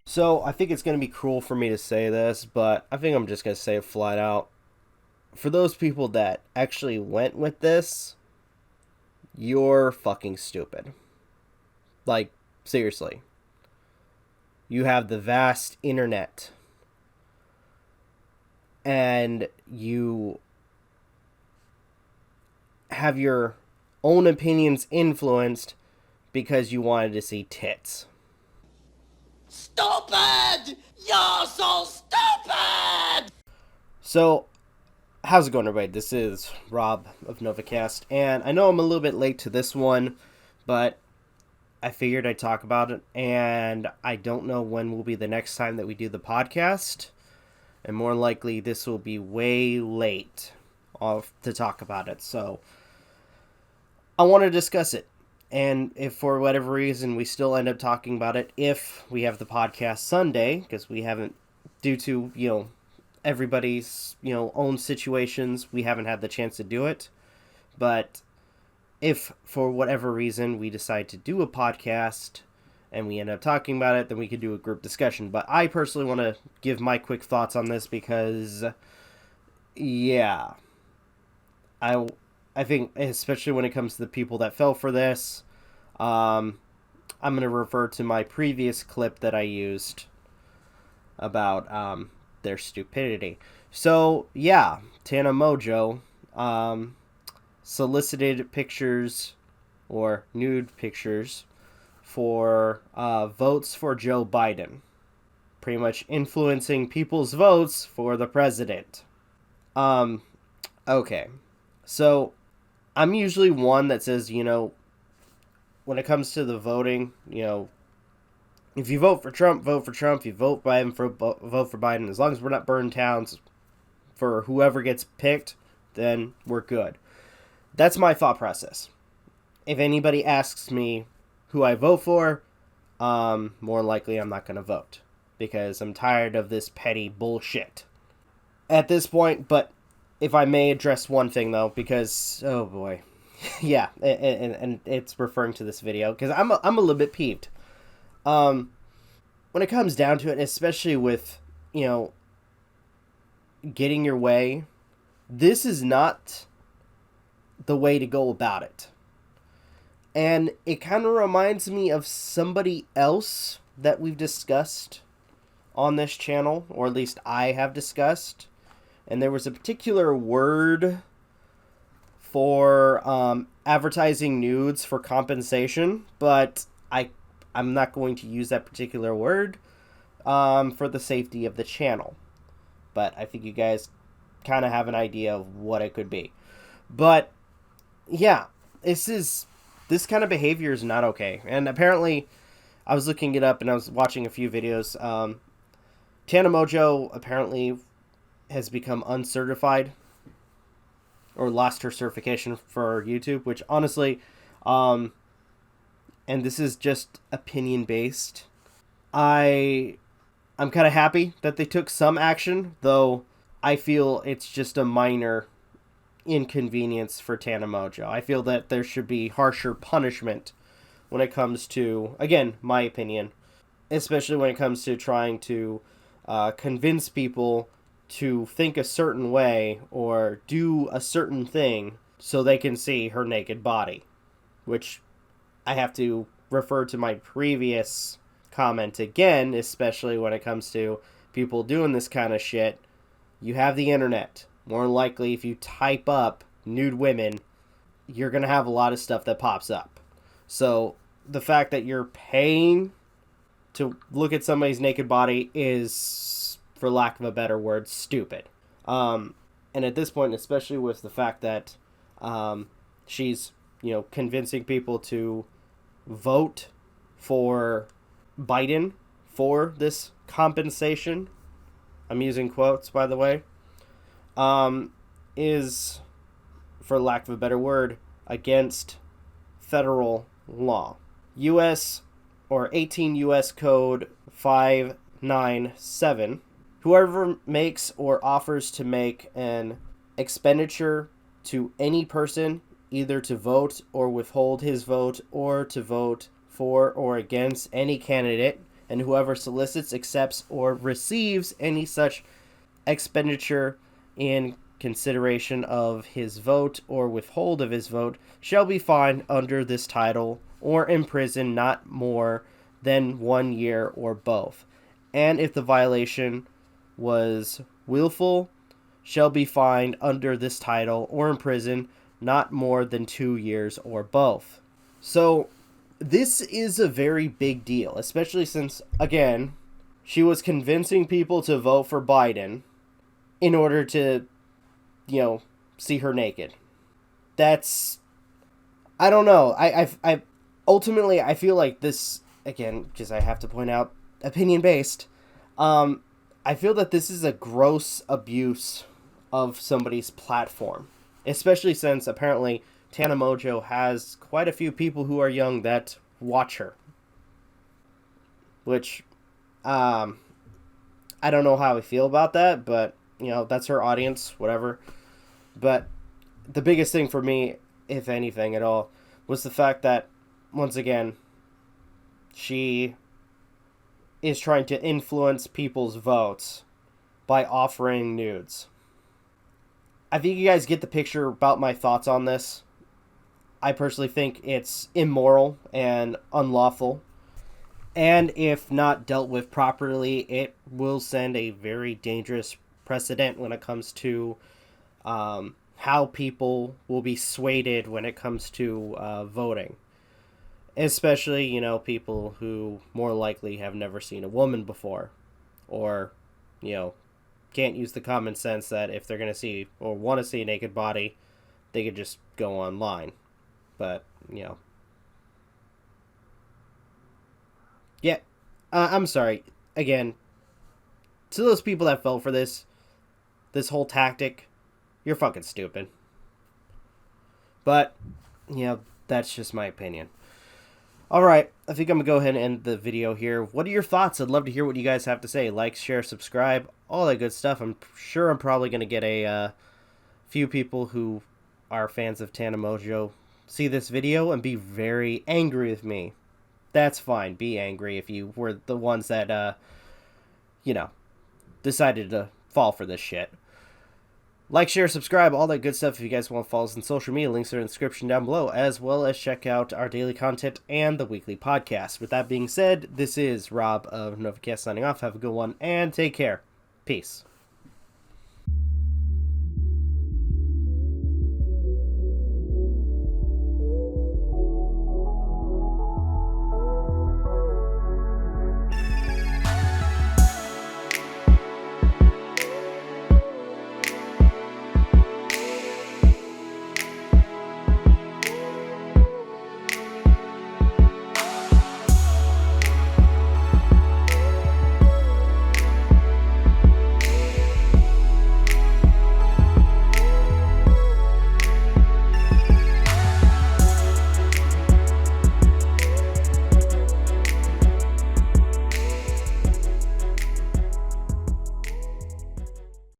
So, I think it's going to be cruel for me to say this, but I think I'm just going to say it flat out. For those people that actually went with this, you're fucking stupid. Like, seriously. You have the vast internet, and you have your own opinions influenced because you wanted to see tits. Stupid! You're so stupid! So, how's it going, everybody? This is Rob of Novakast, and I know I'm a little bit late to this one, but I figured I'd talk about it, and I don't know when will be the next time that we do the podcast, and more likely this will be way late to talk about it, so I want to discuss it. And if for whatever reason we still end up talking about it, if we have the podcast Sunday, because we haven't, due to, everybody's, own situations, we haven't had the chance to do it. But if for whatever reason we decide to do a podcast and we end up talking about it, then we could do a group discussion. But I personally want to give my quick thoughts on this because, yeah, I think, especially when it comes to the people that fell for this, I'm going to refer to my previous clip that I used about their stupidity. So, yeah, Tana Mongeau solicited pictures or nude pictures for votes for Joe Biden. Pretty much influencing people's votes for the president. Okay. So, I'm usually one that says, when it comes to the voting, if you vote for Trump, vote for Trump. If you vote Biden, vote for Biden. As long as we're not burning towns for whoever gets picked, then we're good. That's my thought process. If anybody asks me who I vote for, more likely I'm not going to vote because I'm tired of this petty bullshit at this point. But if I may address one thing, though, because, oh boy, yeah, and it's referring to this video, because I'm a little bit peeved. When it comes down to it, especially with, getting your way, this is not the way to go about it. And it kind of reminds me of somebody else that we've discussed on this channel, or at least I have discussed. And there was a particular word for advertising nudes for compensation, but I'm not going to use that particular word for the safety of the channel. But I think you guys kind of have an idea of what it could be. But yeah, this kind of behavior is not okay. And apparently, I was looking it up and I was watching a few videos. Tana Mongeau apparently has become uncertified or lost her certification for YouTube, which honestly, and this is just opinion based, I'm kind of happy that they took some action, though I feel it's just a minor inconvenience for Tana Mongeau. I feel that there should be harsher punishment when it comes to, again, my opinion, especially when it comes to trying to convince people to think a certain way or do a certain thing so they can see her naked body, which I have to refer to my previous comment again, especially when it comes to people doing this kind of shit. You have the internet. More than likely, if you type up nude women, you're going to have a lot of stuff that pops up. So the fact that you're paying to look at somebody's naked body is, for lack of a better word, stupid. And at this point, especially with the fact that she's, convincing people to vote for Biden for this compensation, I'm using quotes, by the way, is, for lack of a better word, against federal law. U.S. or 18 U.S. Code 597. Whoever makes or offers to make an expenditure to any person, either to vote or withhold his vote or to vote for or against any candidate, and whoever solicits, accepts, or receives any such expenditure in consideration of his vote or withhold of his vote shall be fined under this title or imprisoned not more than 1 year or both. And if the violation was willful, shall be fined under this title or imprisoned not more than 2 years or both. So this is a very big deal, especially since, again, she was convincing people to vote for Biden in order to, see her naked. That's, I don't know. I ultimately, I feel like this, again, because I have to point out, opinion-based, I feel that this is a gross abuse of somebody's platform, especially since apparently Tana Mongeau has quite a few people who are young that watch her, which, I don't know how I feel about that, but, that's her audience, whatever. But the biggest thing for me, if anything at all, was the fact that, once again, she is trying to influence people's votes by offering nudes. I think you guys get the picture about my thoughts on this. I personally think it's immoral and unlawful. And if not dealt with properly, it will send a very dangerous precedent when it comes to how people will be swayed when it comes to voting. Especially, people who more likely have never seen a woman before. Or, can't use the common sense that if they're going to see or want to see a naked body, they could just go online. But, yeah, I'm sorry. Again, to those people that fell for this whole tactic, you're fucking stupid. But, that's just my opinion. Alright, I think I'm going to go ahead and end the video here. What are your thoughts? I'd love to hear what you guys have to say. Like, share, subscribe, all that good stuff. I'm sure I'm probably going to get a few people who are fans of Tana Mongeau see this video and be very angry with me. That's fine. Be angry if you were the ones that, decided to fall for this shit. Like, share, subscribe, all that good stuff. If you guys want to follow us on social media, links are in the description down below, as well as check out our daily content and the weekly podcast. With that being said, this is Rob of Novakast signing off. Have a good one, and take care. Peace.